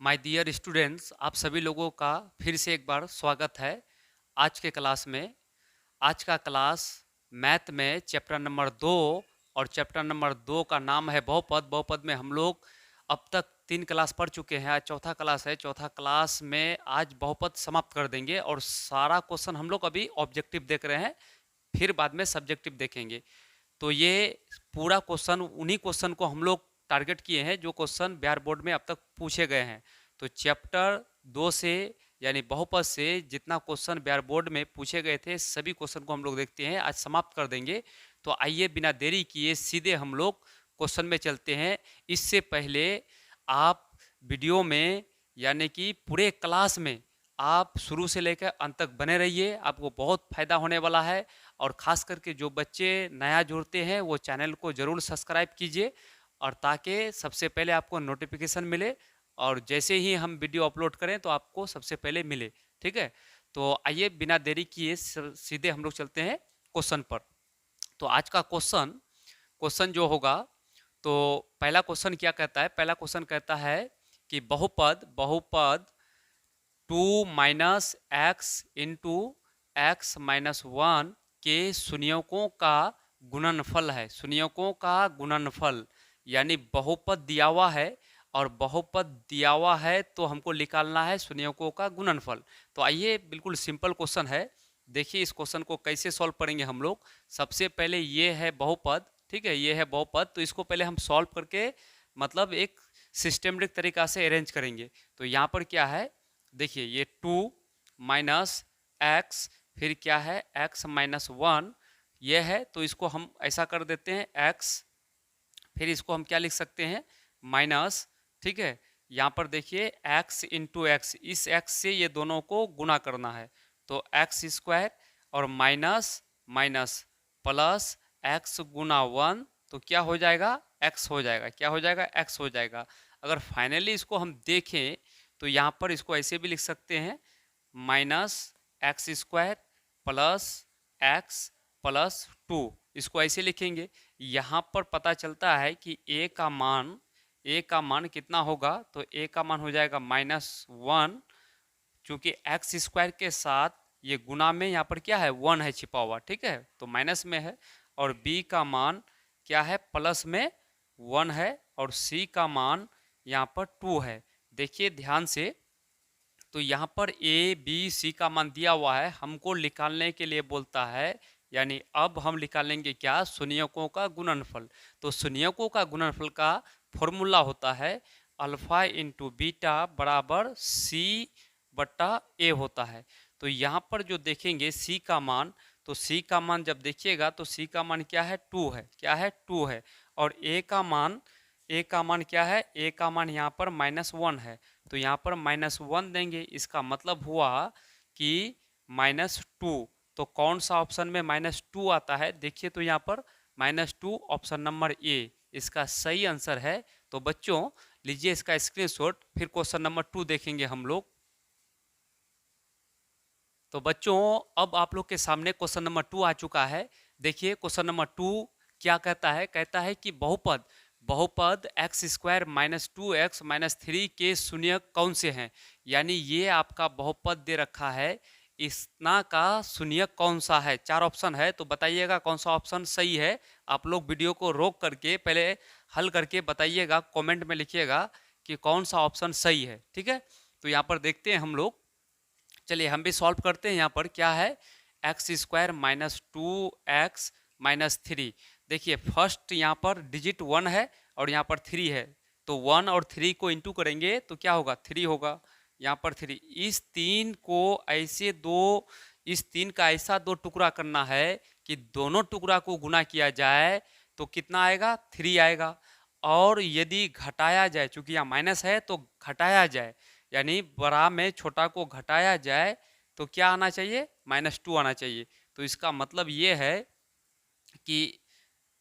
My dear students, आप सभी लोगों का फिर से एक बार स्वागत है आज के क्लास में। आज का क्लास मैथ में चैप्टर नंबर 2 और चैप्टर नंबर 2 का नाम है बहुपद। बहुपद में हम लोग अब तक 3 क्लास पढ़ चुके हैं, आज चौथा क्लास है। चौथा क्लास में आज बहुपद समाप्त कर देंगे और सारा क्वेश्चन हम लोग अभी ऑब्जेक्टिव देख रहे हैं, फिर बाद में सब्जेक्टिव देखेंगे। तो ये पूरा क्वेश्चन उन्हीं क्वेश्चन को हम लोग टारगेट किए हैं जो क्वेश्चन बिहार बोर्ड में अब तक पूछे गए हैं। तो चैप्टर 2 से यानी बहुपद से जितना क्वेश्चन बिहार बोर्ड में पूछे गए थे सभी क्वेश्चन को हम लोग देखते हैं, आज समाप्त कर देंगे। तो आइए बिना देरी किए सीधे हम लोग क्वेश्चन में चलते हैं। इससे पहले आप वीडियो में यानी कि पूरे क्लास में आप शुरू से लेकर अंत तक बने रहिए, आपको बहुत फायदा होने वाला है। और ख़ास करके जो बच्चे नया जुड़ते हैं वो चैनल को ज़रूर सब्सक्राइब कीजिए, और ताकि सबसे पहले आपको नोटिफिकेशन मिले और जैसे ही हम वीडियो अपलोड करें तो आपको सबसे पहले मिले। ठीक है, तो आइए बिना देरी किए सीधे हम लोग चलते हैं क्वेश्चन पर। तो आज का क्वेश्चन क्वेश्चन जो होगा, तो पहला क्वेश्चन क्या कहता है? पहला क्वेश्चन कहता है कि बहुपद बहुपद 2 minus x into x minus 1 के शून्यकों का गुणनफल है। शून्यकों का गुणनफल यानी बहुपद दिया हुआ है और बहुपद दिया हुआ है तो हमको निकालना है शून्यकों का गुणनफल। तो आइए, बिल्कुल सिंपल क्वेश्चन है। देखिए इस क्वेश्चन को कैसे सॉल्व करेंगे हम लोग। सबसे पहले ये है बहुपद, ठीक है, ये है बहुपद। तो इसको पहले हम सॉल्व करके मतलब एक सिस्टमेटिक तरीका से अरेंज करेंगे। तो यहाँ पर क्या है, देखिए ये 2 माइनस एक्स, फिर क्या है x माइनस 1 ये है। तो इसको हम ऐसा कर देते हैं x, फिर इसको हम क्या लिख सकते हैं माइनस, ठीक है। यहाँ पर देखिए x इंटू एक्स, इस x से ये दोनों को गुना करना है तो एक्स स्क्वायर और माइनस माइनस प्लस x गुना 1 तो क्या हो जाएगा x हो जाएगा। क्या हो जाएगा? x हो जाएगा। अगर फाइनली इसको हम देखें तो यहाँ पर इसको ऐसे भी लिख सकते हैं minus x square plus x plus 2, इसको ऐसे लिखेंगे। यहाँ पर पता चलता है कि a का मान कितना होगा, तो a का मान हो जाएगा -1, क्योंकि एक्स स्क्वायर के साथ ये गुना में यहाँ पर क्या है 1 है छिपा हुआ, ठीक है, तो माइनस में है। और b का मान क्या है, प्लस में 1 है, और c का मान यहाँ पर 2 है। देखिए ध्यान से, तो यहाँ पर ए बी सी का मान दिया हुआ है, हमको निकालने के लिए बोलता है, यानी अब हम निकालेंगे क्या, शून्यकों का गुणनफल। तो शून्यकों का गुणनफल का फॉर्मूला होता है अल्फा इंटू बीटा बराबर सी बट्टा ए होता है। तो यहाँ पर जो देखेंगे सी का मान, तो सी का मान जब देखिएगा तो सी का मान क्या है 2 है, क्या है 2 है। और ए का मान क्या है, ए का मान यहाँ पर -1 है, तो यहाँ पर -1 देंगे। इसका मतलब हुआ कि -2। तो कौन सा ऑप्शन में -2 आता है, देखिए तो यहाँ पर -2 ऑप्शन नंबर ए इसका सही आंसर है। तो बच्चों लीजिए इसका स्क्रीनशॉट, फिर क्वेश्चन नंबर 2 देखेंगे हम लोग। तो बच्चों अब आप लोग के सामने क्वेश्चन नंबर 2 आ चुका है। देखिए क्वेश्चन नंबर 2 क्या कहता है, कहता है कि बहुपद बहुपद x square minus 2x minus 3 के शून्यक कौन से हैं। यानी ये आपका बहुपद दे रखा है, इतना का शून्यक कौन सा है। 4 ऑप्शन है, तो बताइएगा कौन सा ऑप्शन सही है। आप लोग वीडियो को रोक करके पहले हल करके बताइएगा, कमेंट में लिखिएगा कि कौन सा ऑप्शन सही है, ठीक है। तो यहाँ पर देखते हैं हम लोग, चलिए हम भी सॉल्व करते हैं। यहाँ पर क्या है, x square minus 2x minus 3। देखिए फर्स्ट यहाँ पर डिजिट 1 है और यहाँ पर 3 है, तो 1 और 3 को इंटू करेंगे तो क्या होगा 3 होगा। यहाँ पर 3, इस 3 को ऐसे दो, इस 3 का ऐसा 2 टुकड़ा करना है कि दोनों टुकड़ा को गुना किया जाए तो कितना आएगा 3 आएगा। और यदि घटाया जाए, चूंकि यहाँ माइनस है तो घटाया जाए, यानी बड़ा में छोटा को घटाया जाए तो क्या आना चाहिए -2 आना चाहिए। तो इसका मतलब ये है कि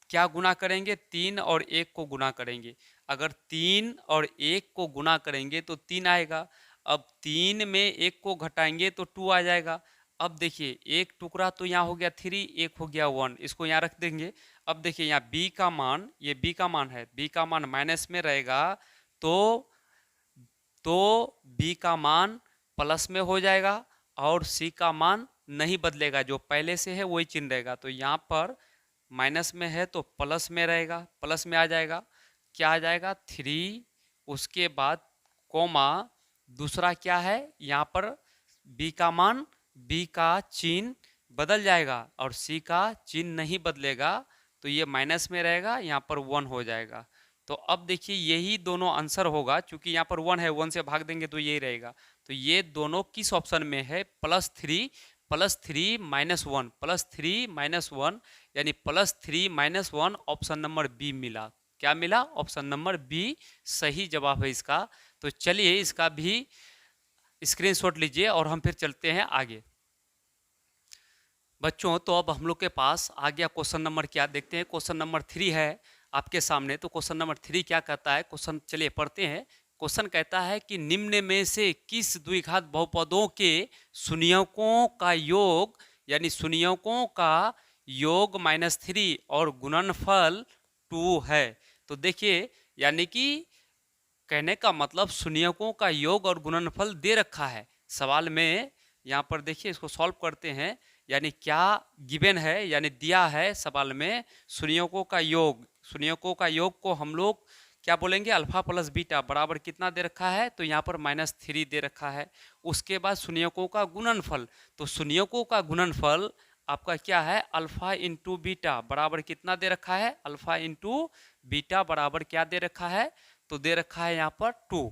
क्या गुना करेंगे, 3 और 1 को गुना करेंगे। अगर 3 और 1 को गुना करेंगे तो 3 आएगा। अब 3 में 1 को घटाएंगे तो 2 आ जाएगा। अब देखिए एक टुकड़ा तो यहाँ हो गया 3, एक हो गया 1, इसको यहाँ रख देंगे। अब देखिए यहाँ b का मान, ये b का मान है, b का मान माइनस में रहेगा तो तो बी का मान प्लस में हो जाएगा और सी का मान नहीं बदलेगा, जो पहले से है वही चिन्ह रहेगा। तो यहाँ पर माइनस में है तो प्लस में रहेगा, प्लस में आ जाएगा, क्या आ जाएगा 3, उसके बाद कोमा, दूसरा क्या है यहाँ पर बी का मान, बी का चिन्ह बदल जाएगा और सी का चिन्ह नहीं बदलेगा, तो ये माइनस में रहेगा, यहाँ पर 1 हो जाएगा। तो अब देखिए यही दोनों आंसर होगा, क्योंकि यहाँ पर 1 है, 1 से भाग देंगे तो यही रहेगा। तो ये दोनों किस ऑप्शन में है, +3 -1 +3 -1, यानी +3 -1, ऑप्शन नंबर बी मिला। क्या मिला, ऑप्शन नंबर बी सही जवाब है इसका। तो चलिए इसका भी स्क्रीनशॉट लीजिए और हम फिर चलते हैं आगे। बच्चों तो अब हम लोग के पास आ गया क्वेश्चन नंबर, क्या देखते हैं, क्वेश्चन नंबर 3 है आपके सामने। तो क्वेश्चन नंबर 3 क्या कहता है, क्वेश्चन चलिए पढ़ते हैं। क्वेश्चन कहता है कि निम्न में से किस द्विघात बहुपदों के शून्यकों का योग, यानी शून्यकों का योग -3 और गुणनफल 2 है। तो देखिए यानी कि कहने का मतलब शून्यकों का योग और गुणनफल दे रखा है सवाल में। यहाँ पर देखिए इसको सॉल्व करते हैं, यानी क्या गिवन है, यानी दिया है सवाल में शून्यकों का योग। शून्यकों का योग को हम लोग क्या बोलेंगे, अल्फा प्लस बीटा बराबर कितना दे रखा है, तो यहाँ पर -3 दे रखा है। उसके बाद शून्यकों का गुणनफल, तो शून्यकों का गुणनफल आपका क्या है, अल्फा इंटू बीटा बराबर कितना दे रखा है, अल्फा इंटू बीटा बराबर क्या दे रखा है, तो दे रखा है यहाँ पर 2।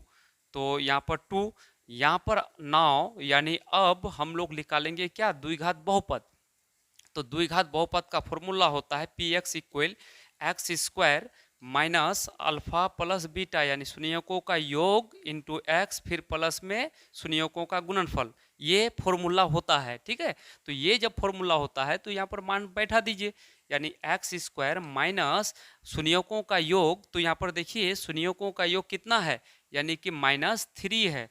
तो यहाँ पर 2, यहाँ पर 9, यानी अब हम लोग निकालेंगे क्या, द्विघात बहुपद। तो द्विघात बहुपद का फॉर्मूला होता है px equal x² minus alpha plus beta, यानी शून्यकों का योग इंटू एक्स, फिर प्लस में शून्यकों का गुणनफल, ये फॉर्मूला होता है। ठीक है, तो ये जब फॉर्मूला होता है तो यहाँ पर मान बैठा दीजिए, यानी x² माइनस शून्यकों का योग, तो यहाँ पर देखिए शून्यकों का योग कितना है, यानी कि -3 है,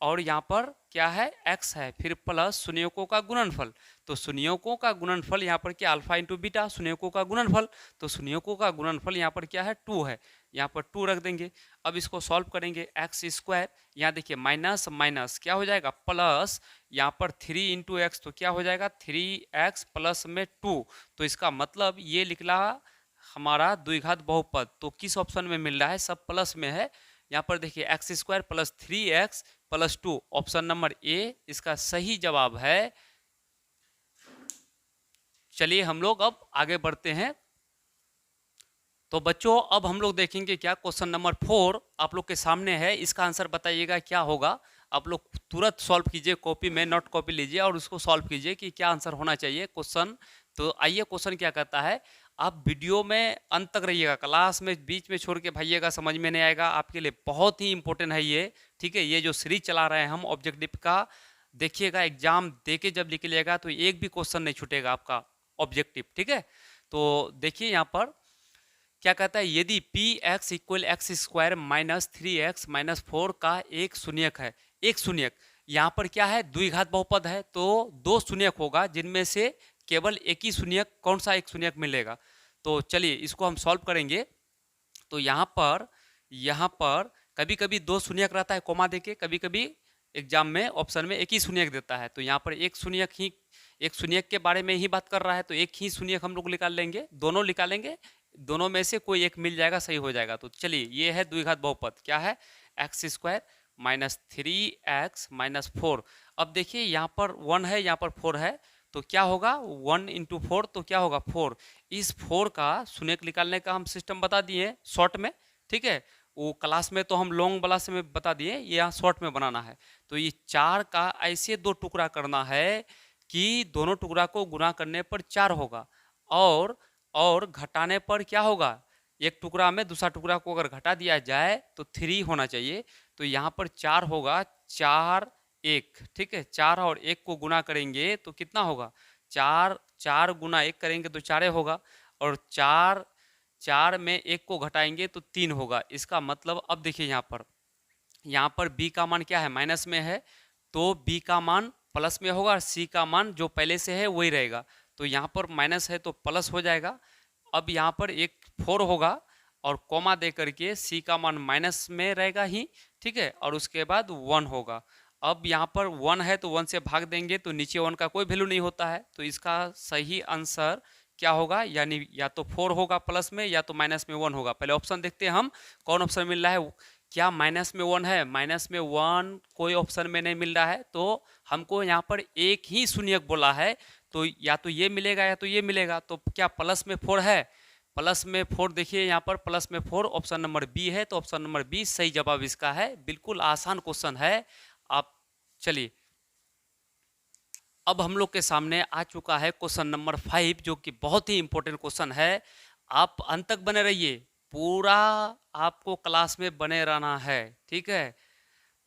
और यहाँ पर क्या है, x है, फिर प्लस शून्यकों का गुणनफल। तो शून्यकों का गुणनफल यहाँ पर क्या, अल्फा इंटू बीटा शून्यकों का गुणनफल, तो शून्यकों का गुणनफल यहाँ पर क्या है, 2 है, यहाँ पर 2 रख देंगे। अब इसको सॉल्व करेंगे, x², यहाँ देखिए माइनस माइनस क्या हो जाएगा प्लस, यहाँ पर 3 इंटू एक्स, तो क्या हो जाएगा 3x प्लस में 2। तो इसका मतलब ये निकला हमारा द्विघात बहुपद। तो किस ऑप्शन में मिल रहा है, सब प्लस में है। यहाँ पर देखिए x² plus 3x plus 2, option number A इसका सही जवाब है। चलिए हम लोग अब आगे बढ़ते हैं। तो बच्चों अब हम लोग देखेंगे क्या, क्वेश्चन नंबर 4 आप लोग के सामने है, इसका आंसर बताइएगा क्या होगा। आप लोग तुरंत सॉल्व कीजिए, कॉपी में नोट कॉपी लीजिए और उसको सॉल्व कीजिए कि क्या आंसर होना चाहिए क्वेश्चन। तो आइए क्वेश्चन क्या कहता है, आप वीडियो में अंत तक रहिएगा, क्लास में बीच में छोड़ के भाइएगा, समझ में नहीं आएगा, आपके लिए बहुत ही इंपॉर्टेंट है ये। ठीक है, ये जो सीरीज चला रहे हैं हम ऑब्जेक्टिव का, देखिएगा एग्जाम दे के जब निकलिएगा तो एक भी क्वेश्चन नहीं छूटेगा आपका ऑब्जेक्टिव। ठीक है, तो देखिए यहाँ पर क्या कहता है, यदि px equal x² minus 3x minus 4 का एक शून्यक है, एक शून्यक यहाँ पर क्या है, द्विघात बहुपद है, तो 2 शून्यक होगा जिनमें से केवल एक ही शून्यक, कौन सा एक शून्यक मिलेगा। तो चलिए इसको हम सॉल्व करेंगे। तो यहाँ पर कभी कभी 2 शून्यक रहता है कोमा देके, कभी कभी एग्जाम में ऑप्शन में एक ही शून्यक देता है। तो यहाँ पर एक शून्यक के बारे में ही बात कर रहा है, तो एक ही शून्यक हम लोग निकाल लेंगे, दोनों निकालेंगे, दोनों में से कोई एक मिल जाएगा, सही हो जाएगा। तो चलिए ये है द्विघात बहुपद, क्या है, x² माइनस 3x माइनस 4। अब देखिए यहाँ पर 1 है, यहाँ पर 4 है, तो क्या होगा 1 इंटू 4, तो क्या होगा 4। इस 4 का शून्यक निकालने का हम सिस्टम बता दिए शॉर्ट में। ठीक है, वो क्लास में तो हम लॉन्ग वाला से में बता दिए, ये यहाँ शॉर्ट में बनाना है। तो ये 4 का ऐसे 2 टुकड़ा करना है कि दोनों टुकड़ा को गुना करने पर 4 होगा, और घटाने पर क्या होगा, एक टुकड़ा में दूसरा टुकड़ा को अगर घटा दिया जाए तो 3 होना चाहिए। तो यहाँ पर 4 होगा, 4 1, ठीक है, 4 और 1 को गुना करेंगे तो कितना होगा, 4 गुना 1 करेंगे तो 4 होगा, और 4 में 1 को घटाएंगे तो 3 होगा। इसका मतलब अब देखिए यहाँ पर b का मान क्या है, माइनस में है, तो b का मान प्लस में होगा और c का मान जो पहले से है वही रहेगा। तो यहाँ पर माइनस है तो प्लस हो जाएगा। अब यहाँ पर एक 4 होगा और कॉमा दे करके सी का मान माइनस में रहेगा ही, ठीक है, और उसके बाद 1 होगा। अब यहाँ पर 1 है तो 1 से भाग देंगे तो नीचे 1 का कोई वैल्यू नहीं होता है, तो इसका सही आंसर क्या होगा, यानी या तो 4 होगा प्लस में या तो माइनस में 1 होगा। पहले ऑप्शन देखते हैं हम, कौन ऑप्शन मिल रहा है। क्या माइनस में 1 है? माइनस में 1 कोई ऑप्शन में नहीं मिल रहा है, तो हमको यहाँ पर एक ही शून्यक बोला है, तो या तो ये मिलेगा या तो ये मिलेगा। तो क्या प्लस में 4 है? प्लस में 4 देखिए यहाँ पर प्लस में 4 ऑप्शन नंबर बी है, तो ऑप्शन नंबर बी सही जवाब इसका है। बिल्कुल आसान क्वेश्चन है। आप चलिए, अब हम लोग के सामने आ चुका है क्वेश्चन नंबर 5, जो कि बहुत ही इंपॉर्टेंट क्वेश्चन है। आप अंत तक बने रहिए, पूरा आपको क्लास में बने रहना है, ठीक है,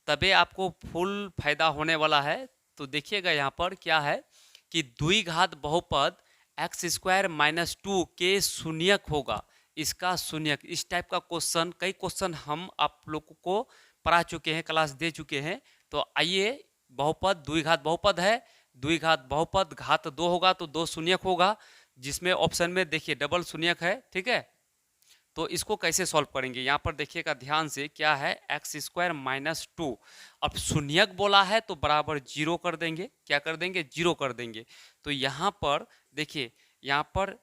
तबे आपको फुल फायदा होने वाला है। तो देखिएगा यहाँ पर क्या है कि द्विघात बहुपद एक्स स्क्वायर माइनस 2 के शून्यक होगा। इसका शून्यक, इस टाइप का क्वेश्चन, कई क्वेश्चन हम आप लोगों को पढ़ा चुके हैं, क्लास दे चुके हैं। तो आइए, बहुपद द्विघात बहुपद है, द्विघात बहुपद घात 2 होगा तो 2 शून्यक होगा, जिसमें ऑप्शन में देखिए डबल शून्यक है, ठीक है। तो इसको कैसे सॉल्व करेंगे, यहाँ पर देखिएगा ध्यान से, क्या है एक्स स्क्वायर माइनस 2। अब शून्यक बोला है तो बराबर 0 कर देंगे, क्या कर देंगे, 0 कर देंगे। तो यहाँ पर देखिए, यहाँ पर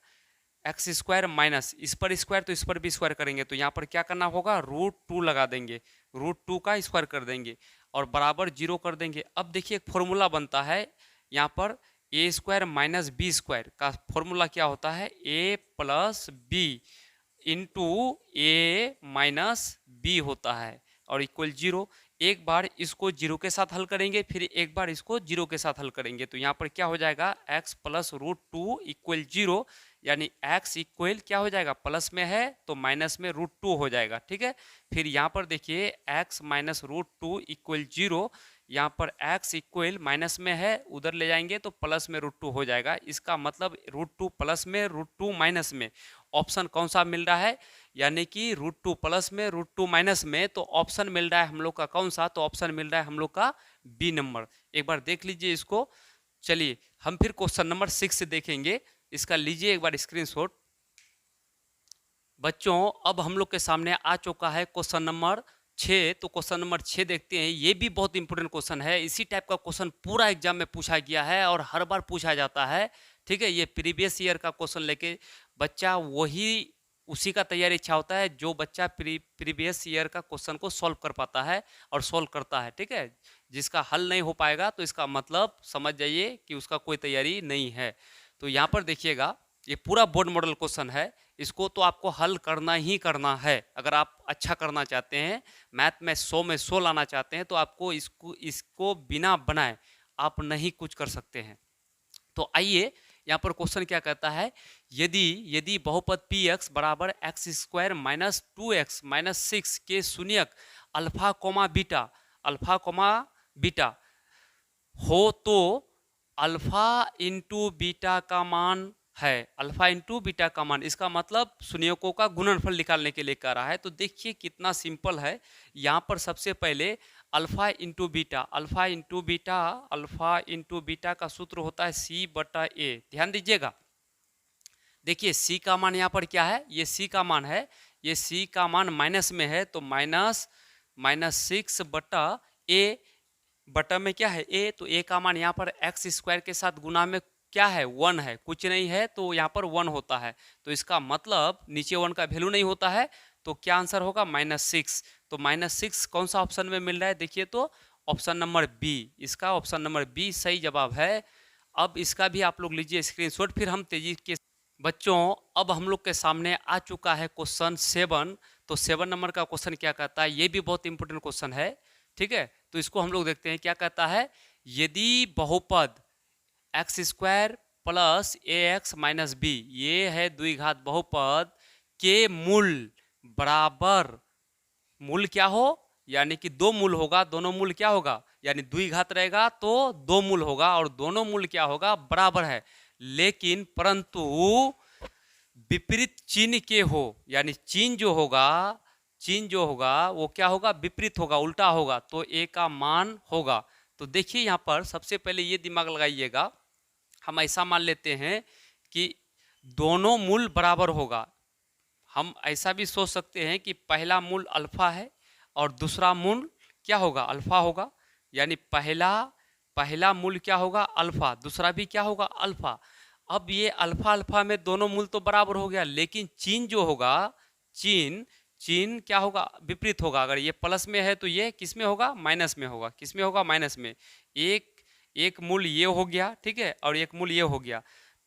एक्स स्क्वायर माइनस, इस पर स्क्वायर तो इस पर भी स्क्वायर करेंगे, तो यहाँ पर क्या करना होगा, √2 लगा देंगे, √2 का स्क्वायर कर देंगे और बराबर 0 कर देंगे। अब देखिए एक फॉर्मूला बनता है यहाँ पर, ए स्क्वायर माइनस बी स्क्वायर का फॉर्मूला क्या होता है, ए प्लस बी इंटू ए माइनस बी होता है और इक्वल 0। एक बार इसको 0 के साथ हल करेंगे, फिर एक बार इसको 0 के साथ हल करेंगे, तो यहाँ पर क्या हो जाएगा, x प्लस √2 इक्वल 0, यानी x इक्वल क्या हो जाएगा, प्लस में है तो माइनस में √2 हो जाएगा, ठीक है। फिर यहाँ पर देखिए x माइनस √2 इक्वल 0, यहाँ पर x इक्वल माइनस में है, उधर ले जाएंगे तो प्लस में √2 हो जाएगा। इसका मतलब √2 प्लस में, √2 माइनस में, ऑप्शन कौन सा मिल रहा है, यानी कि √2 प्लस में, √2 माइनस में, तो ऑप्शन मिल रहा है हम लोग का कौन सा, तो ऑप्शन मिल रहा है हम लोग का बी नंबर। एक बार देख लीजिए इसको। चलिए हम फिर क्वेश्चन नंबर 6 से देखेंगे, इसका लीजिए एक बार स्क्रीनशॉट। बच्चों अब हम लोग के सामने आ चुका है क्वेश्चन नंबर 6, तो क्वेश्चन नंबर 6 देखते हैं। ये भी बहुत इंपॉर्टेंट क्वेश्चन है, इसी टाइप का क्वेश्चन पूरा एग्जाम में पूछा गया है और हर बार पूछा जाता है, ठीक है। ये प्रीवियस ईयर का क्वेश्चन लेके बच्चा वही उसी का तैयारी इच्छा होता है जो बच्चा प्रीवियस ईयर का क्वेश्चन को सॉल्व कर पाता है और सॉल्व करता है, ठीक है। जिसका हल नहीं हो पाएगा तो इसका मतलब समझ जाइए कि उसका कोई तैयारी नहीं है। तो यहाँ पर देखिएगा, ये पूरा बोर्ड मॉडल क्वेश्चन है, इसको तो आपको हल करना ही करना है। अगर आप अच्छा करना चाहते हैं, मैथ में 100 में 100 लाना चाहते हैं, तो आपको इसको बिना बनाए आप नहीं कुछ कर सकते हैं। तो आइए, यहाँ पर क्वेश्चन क्या कहता है, यदि बहुपद पी एक्स बराबर x square minus 2x minus 6 के शून्यक अल्फा कोमा बीटा हो तो अल्फा इंटू बीटा का मान है, अल्फा इंटू बीटा का मान, इसका मतलब शून्यकों का गुणनफल निकालने के लिए कह रहा है। तो देखिए कितना सिंपल है। यहाँ पर सबसे पहले alpha into beta, alpha into beta का सूत्र होता है C/A। ध्यान दीजिएगा, देखिए C का मान यहाँ पर क्या है, ये C का मान है, ये C का मान माइनस में है, तो -6/A, बटा में क्या है A, तो A का मान यहाँ पर एक्स स्क्वायर के साथ गुना में क्या है, 1 है, कुछ नहीं है तो यहाँ पर 1 होता है। तो इसका मतलब नीचे 1 का वैल्यू नहीं होता है, तो क्या आंसर होगा, -6। तो -6 कौन सा ऑप्शन में मिल रहा है, देखिए तो ऑप्शन नंबर बी, इसका ऑप्शन नंबर बी सही जवाब है। अब इसका भी आप लोग लीजिए स्क्रीनशॉट, फिर हम तेजी के बच्चों अब हम लोग के सामने आ चुका है क्वेश्चन 7। तो 7 नंबर का क्वेश्चन क्या कहता है, ये भी बहुत इंपॉर्टेंट क्वेश्चन है, ठीक है। तो इसको हम लोग देखते हैं क्या कहता है, यदि बहुपद x square plus AX minus b, ये है द्विघात बहुपद के मूल बराबर, मूल क्या हो, यानी कि 2 मूल होगा, दोनों मूल क्या होगा, यानी द्विघात रहेगा तो 2 मूल होगा और दोनों मूल क्या होगा, बराबर है, लेकिन परंतु विपरीत चिन्ह के हो, यानी चिन्ह जो होगा वो क्या होगा, विपरीत होगा, उल्टा होगा, तो A का मान होगा। तो देखिए यहाँ पर सबसे पहले ये दिमाग लगाइएगा, हम ऐसा मान लेते हैं कि दोनों मूल बराबर होगा, हम ऐसा भी सोच सकते हैं कि पहला मूल अल्फा है और दूसरा मूल क्या होगा, अल्फा होगा। यानी पहला मूल क्या होगा, अल्फा, दूसरा भी क्या होगा, अल्फा। अब ये अल्फा अल्फा में दोनों मूल तो बराबर हो गया, लेकिन चिन्ह जो होगा, चिन्ह क्या होगा, विपरीत होगा। अगर ये प्लस में है तो ये किस में होगा, माइनस में होगा। किस में होगा, माइनस में। एक मूल ये हो गया, ठीक है, और एक मूल ये हो गया।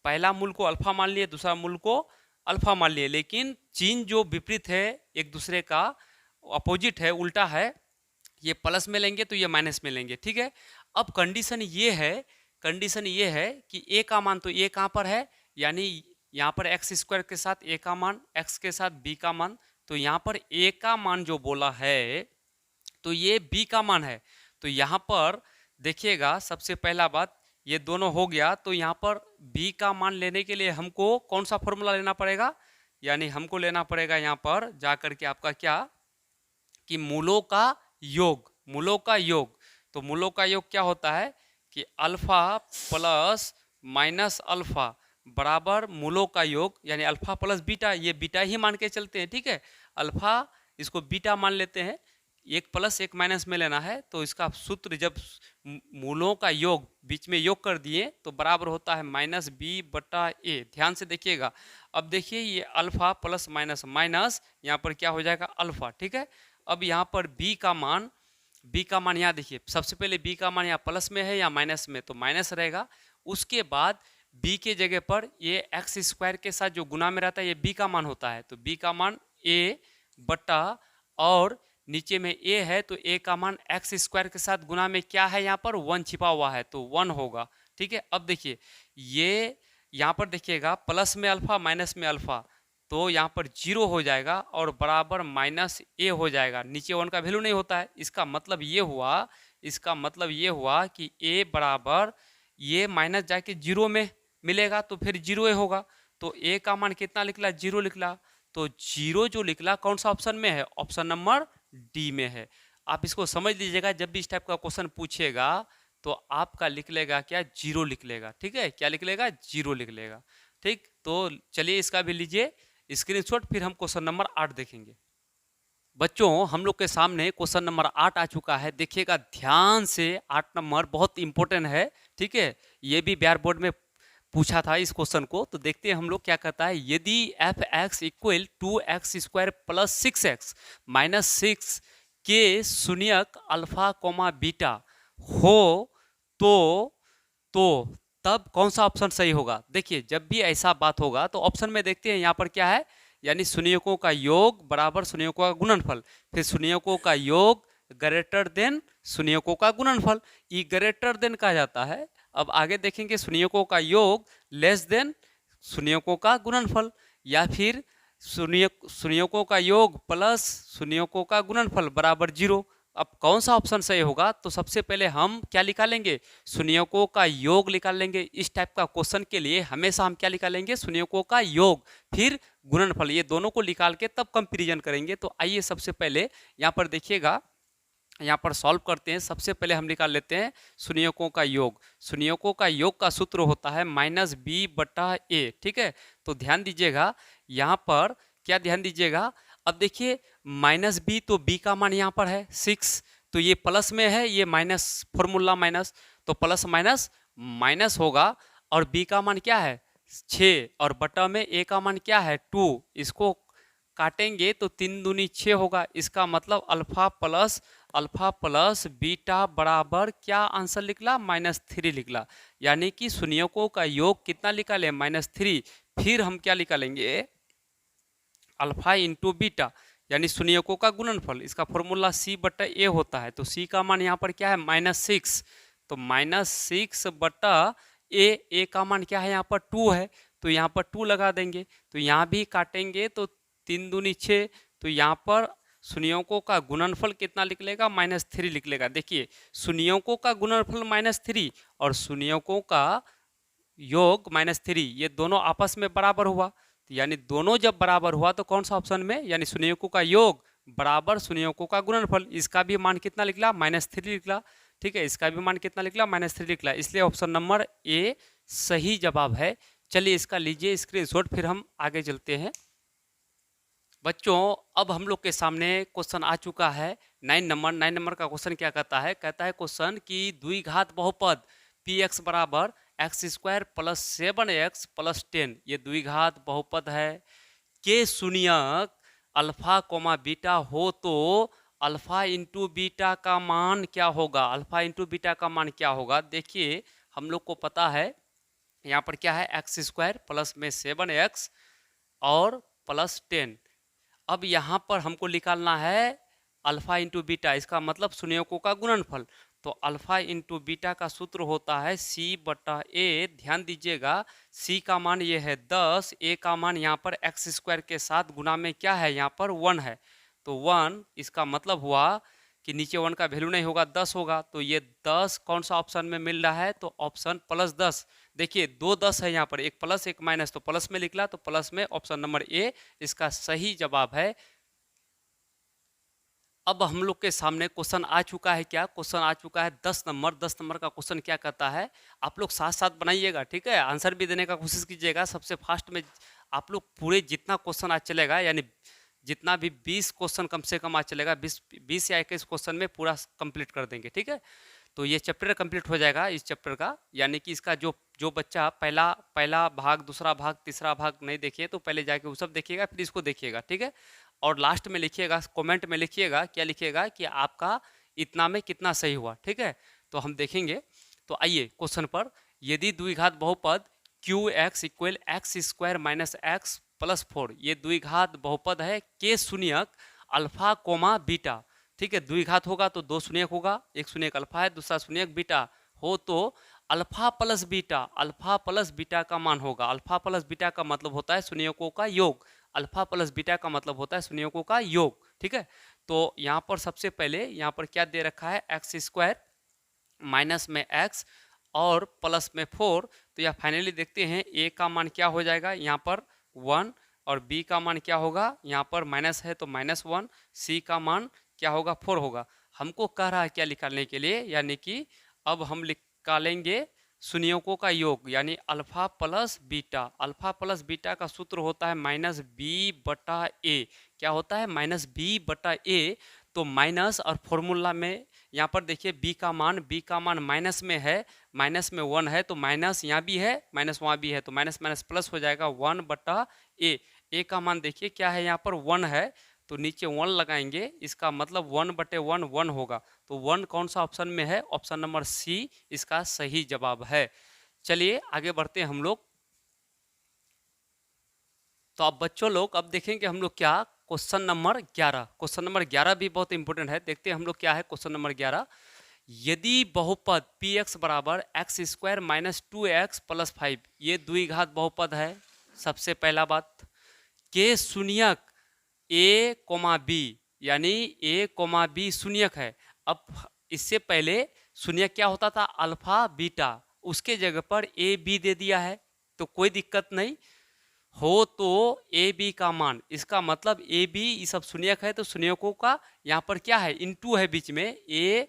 पहला मूल को अल्फा मान लिए, दूसरा मूल को अल्फा मान लिए, लेकिन चिन्ह जो विपरीत है, एक दूसरे का अपोजिट है, उल्टा है। ये प्लस में लेंगे तो ये माइनस में लेंगे, ठीक है। अब कंडीशन ये है कि ए का मान, तो ए कहाँ पर है, यानी यहाँ पर एक्स स्क्वायर के साथ ए का मान, एक्स के साथ बी का मान। तो यहाँ पर ए का मान जो बोला है तो ये बी का मान है। तो यहाँ पर देखिएगा, सबसे पहला बात, ये दोनों हो गया, तो यहाँ पर बी का मान लेने के लिए हमको कौन सा फॉर्मूला लेना पड़ेगा, यानी हमको लेना पड़ेगा यहाँ पर जा करके आपका क्या, कि मूलों का योग, मूलों का योग। तो मूलों का योग क्या होता है कि अल्फा प्लस माइनस अल्फा बराबर मूलों का योग, यानी अल्फा प्लस बीटा, ये बीटा ही मान के चलते हैं, ठीक है। अल्फा इसको बीटा मान लेते हैं, एक प्लस एक माइनस में लेना है, तो इसका सूत्र जब मूलों का योग बीच में योग कर दिए तो बराबर होता है माइनस बी बटा ए। ध्यान से देखिएगा, अब देखिए ये अल्फा प्लस माइनस माइनस, यहाँ पर क्या हो जाएगा, अल्फा, ठीक है। अब यहाँ पर b का मान यहाँ देखिए, सबसे पहले b का मान यहाँ प्लस में है या माइनस में, तो माइनस रहेगा। उसके बाद b के जगह पर ये एक्स स्क्वायर के साथ जो गुना में रहता है, ये b का मान होता है, तो b का मान a बटा, और नीचे में a है तो a का मान एक्स स्क्वायर के साथ गुना में क्या है, यहाँ पर 1 छिपा हुआ है, तो 1 होगा, ठीक है। अब देखिए ये यहाँ पर देखिएगा, प्लस में अल्फा माइनस में अल्फा, तो यहाँ पर 0 हो जाएगा और बराबर माइनस ए हो जाएगा। नीचे 1 का वैल्यू नहीं होता है, इसका मतलब ये हुआ कि ए बराबर, ये माइनस जाके 0 में मिलेगा तो फिर 0 होगा। तो ए का मान कितना निकला, 0 निकला। तो 0 जो निकला कौन सा ऑप्शन में है, ऑप्शन नंबर डी में है। आप इसको समझ लीजिएगा, जब भी इस टाइप का क्वेश्चन पूछेगा तो आपका लिख लेगा क्या, 0 लिख लेगा, ठीक है। क्या लिख लेगा, 0 लिख लेगा, ठीक। तो चलिए इसका भी लीजिए स्क्रीनशॉट, फिर हम क्वेश्चन नंबर 8 देखेंगे। बच्चों हम लोग के सामने क्वेश्चन नंबर 8 आ चुका है, देखिएगा ध्यान से, 8 नंबर बहुत इंपॉर्टेंट है, ठीक है। ये भी बिहार बोर्ड में पूछा था इस क्वेश्चन को, तो देखते हैं हम लोग क्या कहता है। यदि F x equal 2x square plus 6x minus 6 के शून्यक अल्फा कोमा बीटा हो तो तब कौन सा ऑप्शन सही होगा। देखिए जब भी ऐसा बात होगा तो ऑप्शन में देखते हैं यहाँ पर क्या है, यानी शून्यकों का योग बराबर शून्यकों का गुणनफल, फिर शून्यकों का योग ग्रेटर देन शून्यकों का गुणनफल, ई ग्रेटर देन कहा जाता है। अब आगे देखेंगे शून्यकों का योग लेस देन शून्यकों का गुणनफल, या फिर शून्यकों का योग प्लस शून्यकों का गुणनफल बराबर 0। अब कौन सा ऑप्शन सही होगा, तो सबसे पहले हम क्या निकालेंगे, शून्यकों का योग निकाल लेंगे। इस टाइप का क्वेश्चन के लिए हमेशा हम क्या निकालेंगे, शून्यकों का योग फिर गुणनफल, ये दोनों को निकाल के तब कंपैरिजन करेंगे। तो आइए सबसे पहले यहाँ पर देखिएगा, यहाँ पर सॉल्व करते हैं। सबसे पहले हम निकाल लेते हैं शून्यकों का योग। शून्यकों का योग का सूत्र होता है माइनस बी बटा ए, ठीक है। तो ध्यान दीजिएगा यहाँ पर, क्या ध्यान दीजिएगा, अब देखिए माइनस बी, तो बी का मान यहाँ पर है 6, तो ये प्लस में है, ये माइनस, फॉर्मूला माइनस, तो प्लस माइनस माइनस होगा, और बी का मान क्या है 6, और बटा में ए का मान क्या है 2, इसको काटेंगे तो 3 दूनी 6 होगा। इसका मतलब अल्फा प्लस बीटा बराबर क्या आंसर निकला, -3 निकला। यानी कि शून्यकों का योग कितना निकाले, -3। फिर हम क्या निकालेंगे, अल्फा इंटू बीटा, यानी शून्यकों का गुणनफल, इसका फॉर्मूला सी बटा ए होता है। तो सी का मान यहाँ पर क्या है -6, तो -6 बटा ए का मान क्या है यहाँ पर 2 है, तो यहाँ पर 2 लगा देंगे। तो यहाँ भी काटेंगे तो 3 दूनी 6, तो यहाँ पर शून्यकों का गुणनफल कितना निकलेगा, -3 निकलेगा। देखिए शून्यकों का गुणनफल -3 और शून्यकों का योग -3, ये दोनों आपस में बराबर हुआ, यानी दोनों जब बराबर हुआ तो कौन सा ऑप्शन में, यानी शून्यकों का योग बराबर शून्यकों का गुणनफल, इसका भी मान कितना निकला, -3 निकला, ठीक है। इसका भी मान कितना निकला, -3 निकला, इसलिए ऑप्शन नंबर ए सही जवाब है। चलिए इसका लीजिए स्क्रीनशॉट, फिर हम आगे चलते हैं। बच्चों अब हम लोग के सामने क्वेश्चन आ चुका है 9 नंबर का क्वेश्चन क्या कहता है क्वेश्चन कि द्विघात बहुपद पी एक्स बराबर x square plus 7x plus 10 ये द्विघात बहुपद है के शून्यक अल्फा कोमा बीटा हो तो अल्फा इंटू बीटा का मान क्या होगा, अल्फा इंटू बीटा का मान क्या होगा। देखिए हम लोग को पता है यहाँ पर क्या है एक्स स्क्वायर प्लस में 7x और प्लस 10। अब यहाँ पर हमको निकालना है अल्फा इंटू बीटा, इसका मतलब शून्यकों का गुणनफल। तो अल्फा इंटू बीटा का सूत्र होता है c बटा ए। ध्यान दीजिएगा c का मान ये है 10, a का मान यहाँ पर एक्स स्क्वायर के साथ गुना में क्या है यहाँ पर 1 है। तो 1 इसका मतलब हुआ कि नीचे 1 का वैल्यू नहीं होगा 10 होगा। तो ये 10 कौन सा ऑप्शन में मिल रहा है, तो ऑप्शन प्लस 10। देखिए दो 10 है यहाँ पर, एक प्लस एक माइनस, तो प्लस में निकला तो प्लस में ऑप्शन नंबर ए इसका सही जवाब है। अब हम लोग के सामने क्वेश्चन आ चुका है, क्या क्वेश्चन आ चुका है 10 नंबर। 10 नंबर का क्वेश्चन क्या कहता है, आप लोग साथ साथ बनाइएगा, ठीक है, आंसर भी देने का कोशिश कीजिएगा। सबसे फास्ट में आप लोग पूरे जितना क्वेश्चन आज चलेगा, यानी जितना भी 20 क्वेश्चन कम से कम आज चलेगा, 20 या 21 क्वेश्चन में पूरा कंप्लीट कर देंगे, ठीक है। तो ये चैप्टर कंप्लीट हो जाएगा इस चैप्टर का, यानी कि इसका जो जो बच्चा पहला भाग, दूसरा भाग, तीसरा भाग नहीं देखिए तो पहले जाके वो सब देखिएगा, फिर इसको देखिएगा, ठीक है। और लास्ट में लिखिएगा, कमेंट में लिखिएगा, क्या लिखिएगा कि आपका इतना में कितना सही हुआ, ठीक है। तो हम देखेंगे। तो आइए क्वेश्चन पर, यदि द्विघात बहुपद Q x equal x square minus x plus 4 ये द्विघात बहुपद है के शून्यक अल्फा कोमा बीटा, ठीक है। द्विघात होगा तो दो शून्यक होगा, एक शून्यक अल्फा है दूसरा शून्यक बीटा हो तो अल्फा प्लस बीटा का मान होगा। अल्फा प्लस बीटा का मतलब होता है शून्यकों का योग, अल्फा प्लस बीटा का मतलब होता है शून्यकों का योग, ठीक है। तो यहाँ पर सबसे पहले यहाँ पर क्या दे रखा है, एक्स स्क्वायर माइनस में एक्स और प्लस में 4। तो यह फाइनली देखते हैं ए का मान क्या हो जाएगा यहाँ पर 1 और बी का मान क्या होगा, यहाँ पर माइनस है तो -1, सी का मान क्या होगा 4 होगा। हमको कह रहा है क्या निकालने के लिए, यानी कि अब हम निकालेंगे शून्यकों का योग, यानी alpha plus beta. Alpha plus beta का सूत्र होता है -b/a। क्या होता है, -b/a। तो माइनस और फॉर्मूला में यहाँ पर देखिए b का मान माइनस में है, माइनस में 1 है तो माइनस यहाँ भी है माइनस वहाँ भी है, तो माइनस माइनस प्लस हो जाएगा 1/a। a का मान देखिए क्या है यहाँ पर 1 है, तो नीचे 1 लगाएंगे, इसका मतलब 1/1 1 होगा। तो 1 कौन सा ऑप्शन में है, ऑप्शन नंबर सी इसका सही जवाब है। चलिए आगे बढ़ते हैं हम लोग। तो अब बच्चों लोग अब देखेंगे हम लोग क्या, क्वेश्चन नंबर 11। क्वेश्चन नंबर 11 भी बहुत इंपॉर्टेंट है, देखते हैं हम लोग क्या है क्वेश्चन नंबर 11। यदि बहुपद पी एक्स बराबर x square minus 2x plus 5 ये द्विघात बहुपद है, सबसे पहला बात के शून्यक ए कोमा बी, यानी ए कोमा बी शून्यक है। अब इससे पहले शून्यक क्या होता था, अल्फा बीटा, उसके जगह पर ए बी दे दिया है, तो कोई दिक्कत नहीं हो तो ए बी का मान, इसका मतलब ए बी ये सब शून्यक है तो शून्यकों का यहाँ पर क्या है इनटू है बीच में, ए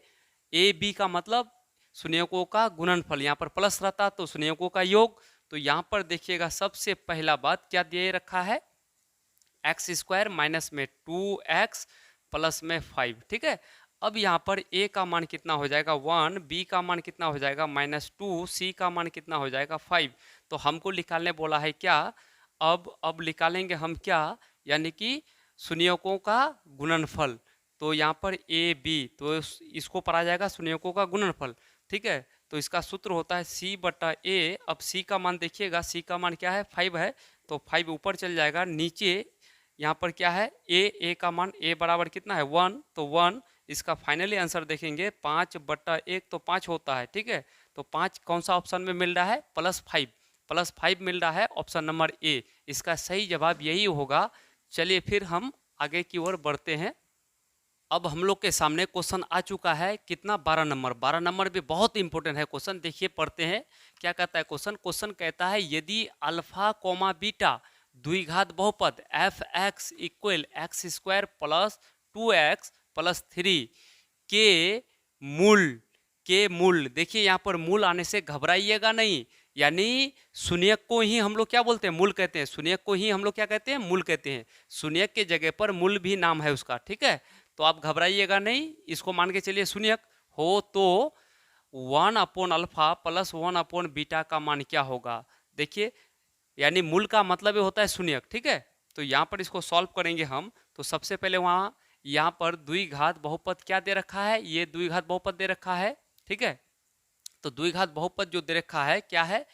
बी का मतलब शून्यकों का गुणनफल, यहाँ पर प्लस रहता तो शून्यकों का योग। तो यहाँ पर देखिएगा सबसे पहला बात क्या दे रखा है, एक्स स्क्वायर माइनस में 2x प्लस में 5, ठीक है। अब यहाँ पर a का मान कितना हो जाएगा 1, b का मान कितना हो जाएगा -2, c का मान कितना हो जाएगा 5। तो हमको निकालने बोला है क्या, अब निकालेंगे हम क्या, यानी कि शून्यकों का गुणनफल। तो यहाँ पर ए बी, तो इसको पढ़ा जाएगा शून्यकों का गुणनफल, ठीक है। तो इसका सूत्र होता है c/a। अब c का मान देखिएगा, c का मान क्या है 5 है, तो 5 ऊपर चल जाएगा, नीचे यहाँ पर क्या है a का मान a बराबर कितना है 1, तो 1 इसका फाइनली आंसर देखेंगे 5/1 तो 5 होता है, ठीक है। तो 5 कौन सा ऑप्शन में मिल रहा है, +5 मिल रहा है, ऑप्शन नंबर ए इसका सही जवाब यही होगा। चलिए फिर हम आगे की ओर बढ़ते हैं। अब हम लोग के सामने क्वेश्चन आ चुका है कितना, 12 नंबर। 12 नंबर भी बहुत इंपॉर्टेंट है क्वेश्चन, देखिए पढ़ते हैं क्या कहता है क्वेश्चन कहता है यदि अल्फा कोमा बीटा द्विघात बहुपद F x equal x square plus 2x plus 3 के मूल, देखिए यहाँ पर मूल आने से घबराइएगा नहीं, यानी शून्यक को ही हम लोग क्या बोलते हैं, मूल कहते हैं। शून्यक को ही हम लोग क्या कहते हैं, मूल कहते हैं। शून्यक के जगह पर मूल भी नाम है उसका, ठीक है। तो आप घबराइएगा नहीं, इसको मान के चलिए शून्यक हो तो 1/अल्फा प्लस 1/बीटा का मान क्या होगा। देखिए, यानी मूल का मतलब ये होता है शून्यक, ठीक है। तो यहाँ पर इसको सॉल्व करेंगे हम। तो सबसे पहले वहाँ यहाँ पर द्विघात बहुपद क्या दे रखा है, ये द्विघात बहुपद दे रखा है, ठीक है। तो द्विघात बहुपद जो दे रखा है क्या है,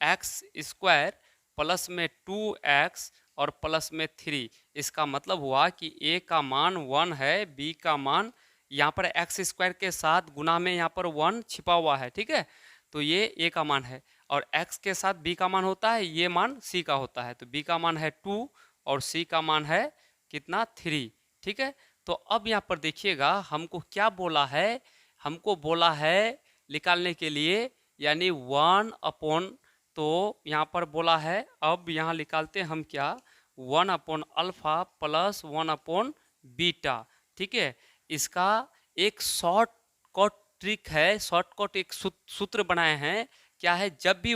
एक्स स्क्वायर प्लस में 2x और प्लस में 3। इसका मतलब हुआ कि a का मान 1 है, b का मान यहाँ पर एक्स स्क्वायर के साथ गुना में यहाँ पर 1 छिपा हुआ है, ठीक है। तो ये a का मान है और x के साथ b का मान होता है, ये मान c का होता है। तो b का मान है 2 और c का मान है कितना, 3, ठीक है। तो अब यहाँ पर देखिएगा हमको क्या बोला है, हमको बोला है निकालने के लिए, यानी 1 तो यहाँ पर बोला है। अब यहाँ निकालते हैं हम क्या, 1/अल्फा प्लस 1/बीटा, ठीक है। इसका एक शॉर्टकट ट्रिक है, शॉर्टकट एक सूत्र बनाए हैं। क्या है, जब भी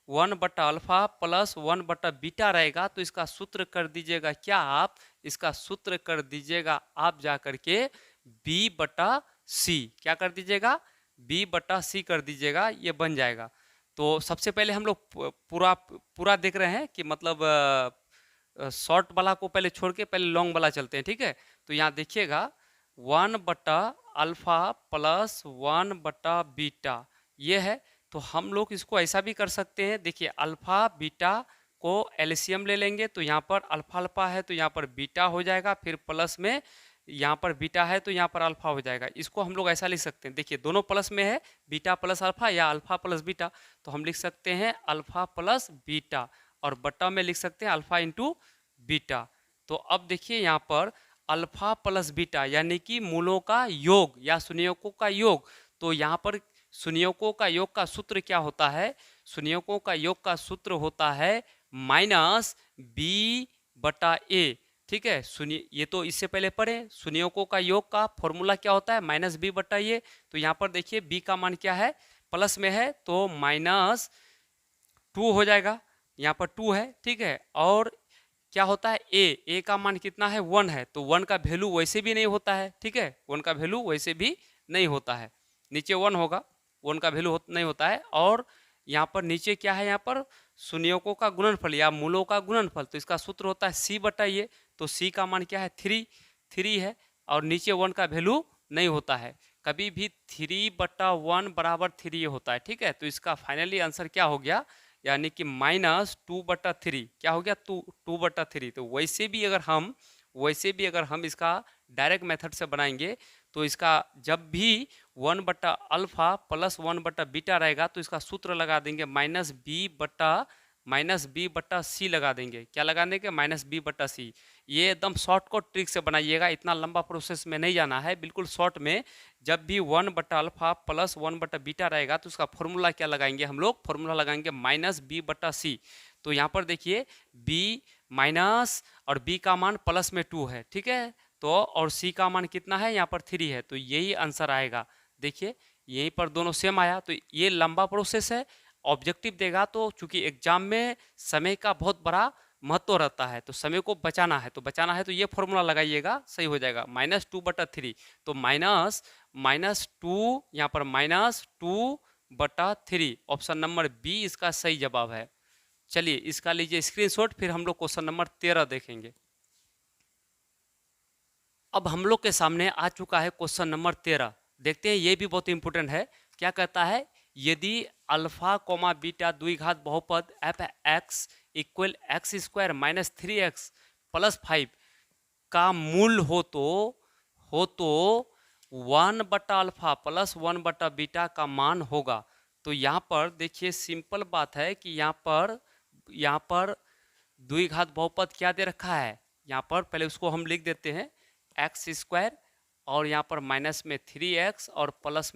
1/अल्फा प्लस 1/बीटा रहेगा तो इसका सूत्र कर दीजिएगा क्या, आप इसका सूत्र कर दीजिएगा आप जा करके b/c, क्या कर दीजिएगा, b/c कर दीजिएगा, ये बन जाएगा। तो सबसे पहले हम लोग पूरा पूरा देख रहे हैं कि मतलब शॉर्ट वाला को पहले छोड़ के पहले लॉन्ग वाला चलते हैं, ठीक है। तो यहाँ देखिएगा 1/अल्फा प्लस 1/बीटा ये है। तो हम लोग इसको ऐसा भी कर सकते हैं, देखिए अल्फा बीटा को एलसीएम ले लेंगे तो यहाँ पर अल्फा अल्फा है तो यहाँ पर बीटा हो जाएगा, फिर प्लस में यहाँ पर बीटा है तो यहाँ पर अल्फा हो जाएगा। इसको हम लोग ऐसा लिख सकते हैं, देखिए दोनों प्लस में है, बीटा प्लस अल्फा या अल्फा प्लस बीटा। तो हम लिख सकते हैं अल्फा प्लस बीटा और बट्टा में लिख सकते हैं अल्फा इंटू बीटा। तो अब देखिए यहाँ पर अल्फा प्लस बीटा यानी कि मूलों का योग या शून्यकों का योग। तो यहाँ पर शून्यकों का योग का सूत्र क्या होता है, शून्यकों का योग का सूत्र होता है -b/a, ठीक है। शून्य, ये तो इससे पहले पढ़े, शून्यकों का योग का फॉर्मूला क्या होता है, -b/a। तो यहाँ पर देखिए b का मान क्या है, प्लस में है तो -2 हो जाएगा, यहाँ पर 2 है, ठीक है। और क्या होता है a का मान कितना है, 1 है, तो 1 का वैल्यू वैसे भी नहीं होता है, ठीक है। 1 का वैल्यू वैसे भी नहीं होता है, नीचे 1 होगा, 1 का वैल्यू नहीं होता है। और यहाँ पर नीचे क्या है, यहाँ पर शून्यकों का गुणनफल या मूलों का गुणनफल, तो इसका सूत्र होता है c/a। तो c का मान क्या है, 3 है और नीचे 1 का वैल्यू नहीं होता है, कभी भी 3/1 बराबर 3 होता है, ठीक है। तो इसका फाइनली आंसर क्या हो गया, यानी कि -2/3 क्या हो गया, 2/3। तो वैसे भी अगर हम इसका डायरेक्ट मेथड से बनाएंगे तो इसका जब भी 1/अल्फा प्लस 1/बीटा रहेगा तो इसका सूत्र लगा देंगे -b/c लगा देंगे, क्या लगा देंगे, -b/c। ये एकदम शॉर्टकट ट्रिक से बनाइएगा, इतना लंबा प्रोसेस में नहीं जाना है, बिल्कुल शॉर्ट में। जब भी 1/अल्फा प्लस 1/बीटा रहेगा तो उसका फॉर्मूला क्या लगाएंगे हम लोग, फॉर्मूला लगाएंगे -b/c। तो यहाँ पर देखिए b माइनस और b का मान प्लस में 2 है, ठीक है। तो और c का मान कितना है, यहाँ पर 3 है, तो यही आंसर आएगा। देखिए यहीं पर दोनों सेम आया। तो ये लंबा प्रोसेस है, ऑब्जेक्टिव देगा तो चूंकि एग्जाम में समय का बहुत बड़ा महत्व रहता है, तो समय को बचाना है, तो ये फॉर्मूला लगाइएगा, सही हो जाएगा, -2/3। तो -2 यहाँ पर -2/3, ऑप्शन नंबर बी इसका सही जवाब है। चलिए इसका लीजिए स्क्रीनशॉट, फिर हम लोग क्वेश्चन नंबर 13 देखेंगे। अब हम लोग के सामने आ चुका है क्वेश्चन नंबर 13, देखते हैं, ये भी बहुत इंपॉर्टेंट है। क्या कहता है, यदि अल्फा कोमा बीटा द्विघात बहुपद f(x) equal x² minus 3x plus 5 का मूल हो तो 1/अल्फा प्लस 1/बीटा का मान होगा। तो यहाँ पर देखिए सिंपल बात है कि यहाँ पर द्विघात बहुपद क्या दे रखा है, यहाँ पर पहले उसको हम लिख देते हैं x² और यहाँ पर माइनस में 3x और प्लस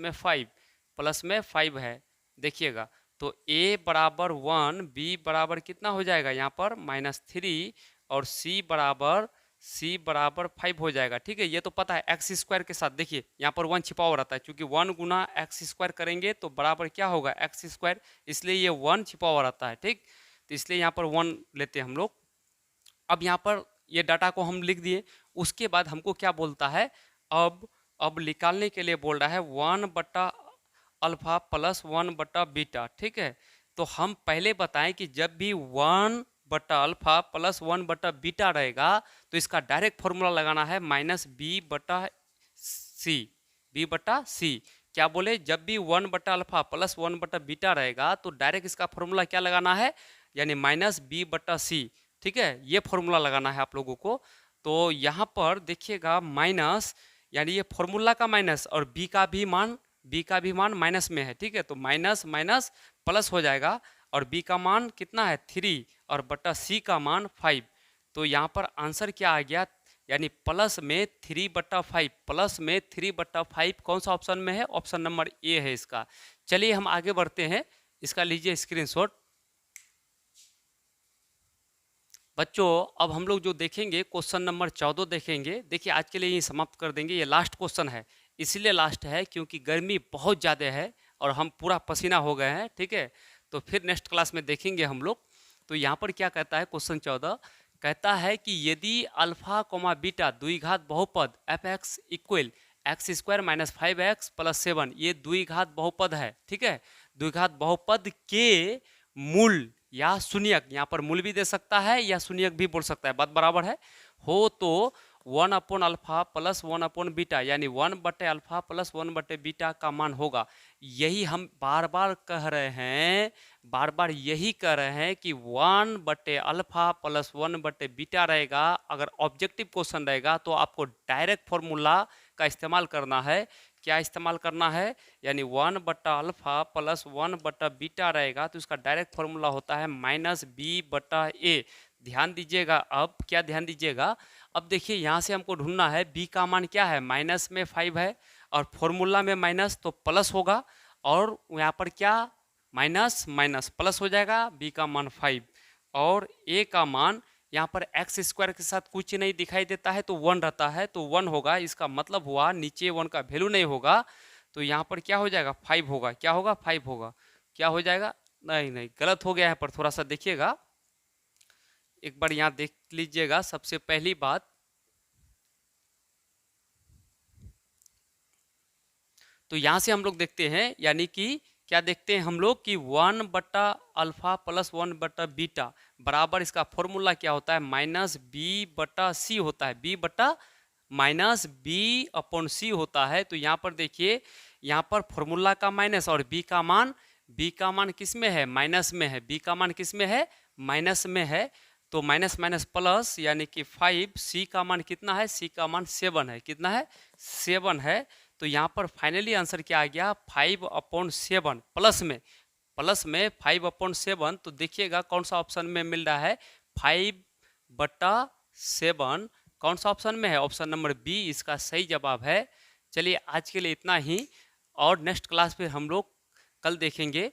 में 5 है। देखिएगा तो a बराबर 1, b बराबर कितना हो जाएगा, यहाँ पर -3 और c बराबर c बराबर 5 हो जाएगा। ठीक है, ये तो पता है एक्स स्क्वायर के साथ। देखिए यहाँ पर 1 छिपा हुआ रहता है, क्योंकि 1 गुना एक्स स्क्वायर करेंगे तो बराबर क्या होगा एक्स स्क्वायर, इसलिए ये 1 छिपा हुआ रहता है। ठीक, तो इसलिए यहाँ पर 1 लेते हैं हम लोग। अब यहाँ पर ये डाटा को हम लिख दिए। उसके बाद हमको क्या बोलता है, अब निकालने के लिए बोल रहा है 1 बटा अल्फा प्लस 1 बटा बीटा। ठीक है, तो हम पहले बताएं कि जब भी 1 बटा अल्फा प्लस 1 बटा बीटा रहेगा तो इसका डायरेक्ट फॉर्मूला लगाना है माइनस बी बटा सी। बी बटा सी क्या बोले, जब भी 1 बटा अल्फा प्लस 1 बटा बीटा रहेगा तो डायरेक्ट इसका फॉर्मूला क्या लगाना है, यानी माइनस बी बटा सी। ठीक है, ये फॉर्मूला लगाना है आप लोगों को। तो यहाँ पर देखिएगा माइनस, यानी ये फॉर्मूला का माइनस और बी का भी मान माइनस में है। ठीक है, तो माइनस माइनस प्लस हो जाएगा और बी का मान कितना है 3 और बटा सी का मान 5। तो यहाँ पर आंसर क्या आ गया, यानी प्लस में 3/5, प्लस में 3/5 कौन सा ऑप्शन में है, ऑप्शन नंबर ए है इसका। चलिए हम आगे बढ़ते हैं, इसका लीजिए स्क्रीनशॉट। बच्चों अब हम लोग जो देखेंगे क्वेश्चन नंबर 14 देखेंगे। देखिए आज के लिए ये समाप्त कर देंगे, ये लास्ट क्वेश्चन है। इसलिए लास्ट है क्योंकि गर्मी बहुत ज़्यादा है और हम पूरा पसीना हो गए हैं। ठीक है, तो फिर नेक्स्ट क्लास में देखेंगे हम लोग। तो यहाँ पर क्या कहता है क्वेश्चन 14, कहता है कि यदि अल्फा कोमा बीटा द्विघात बहुपद F x equal x square minus 5x plus 7, ये द्विघात बहुपद है। ठीक है, द्विघात बहुपद के मूल या शून्यक, यहाँ पर मूल भी दे सकता है या शून्यक भी बोल सकता है, बात बराबर है, हो तो 1 upon alpha plus 1 upon beta, यानी 1 बटे अल्फा प्लस 1 बटे बीटा का मान होगा। यही हम बार बार कह रहे हैं, बार बार यही कह रहे हैं कि 1 बटे अल्फा प्लस 1 बटे बीटा रहेगा। अगर ऑब्जेक्टिव क्वेश्चन रहेगा तो आपको डायरेक्ट फॉर्मूला का इस्तेमाल करना है। क्या इस्तेमाल करना है, यानी 1 बटा अल्फा प्लस 1 बटा बीटा रहेगा तो इसका डायरेक्ट फॉर्मूला होता है माइनस बी बटा ए। ध्यान दीजिएगा, अब क्या ध्यान दीजिएगा, अब देखिए यहाँ से हमको ढूंढना है बी का मान क्या है, माइनस में 5 है और फॉर्मूला में माइनस तो प्लस होगा, और यहाँ पर क्या माइनस माइनस प्लस हो जाएगा, बी का मान 5 और ए का मान यहाँ पर एक्स स्क्वायर के साथ कुछ नहीं दिखाई देता है तो 1 रहता है तो 1 होगा। इसका मतलब हुआ नीचे 1 का वैल्यू नहीं होगा तो यहाँ पर क्या हो जाएगा 5 होगा। क्या होगा 5 होगा, क्या हो जाएगा, नहीं नहीं गलत हो गया है, पर थोड़ा सा देखिएगा एक बार यहाँ देख लीजिएगा। सबसे पहली बात, तो यहाँ से हम लोग देखते हैं, यानी कि क्या देखते हैं हम लोग कि 1 बटा अल्फा प्लस 1 बटा बीटा बराबर इसका फॉर्मूला क्या होता है, माइनस बी बटा सी होता है, बी बटा माइनस बी अपॉन सी होता है। तो यहाँ पर देखिए, यहाँ पर फॉर्मूला का माइनस और बी का मान किस में है, माइनस में है, बी का मान किस में है, माइनस में है। तो माइनस माइनस प्लस यानी कि 5, सी का मान कितना है, सी का मान 7 है, कितना है 7 है। तो यहाँ पर फाइनली आंसर क्या आ गया 5/7 प्लस में 5/7। तो देखिएगा कौन सा ऑप्शन में मिल रहा है 5/7, कौन सा ऑप्शन में है, ऑप्शन नंबर बी इसका सही जवाब है। चलिए आज के लिए इतना ही, और नेक्स्ट क्लास में हम लोग कल देखेंगे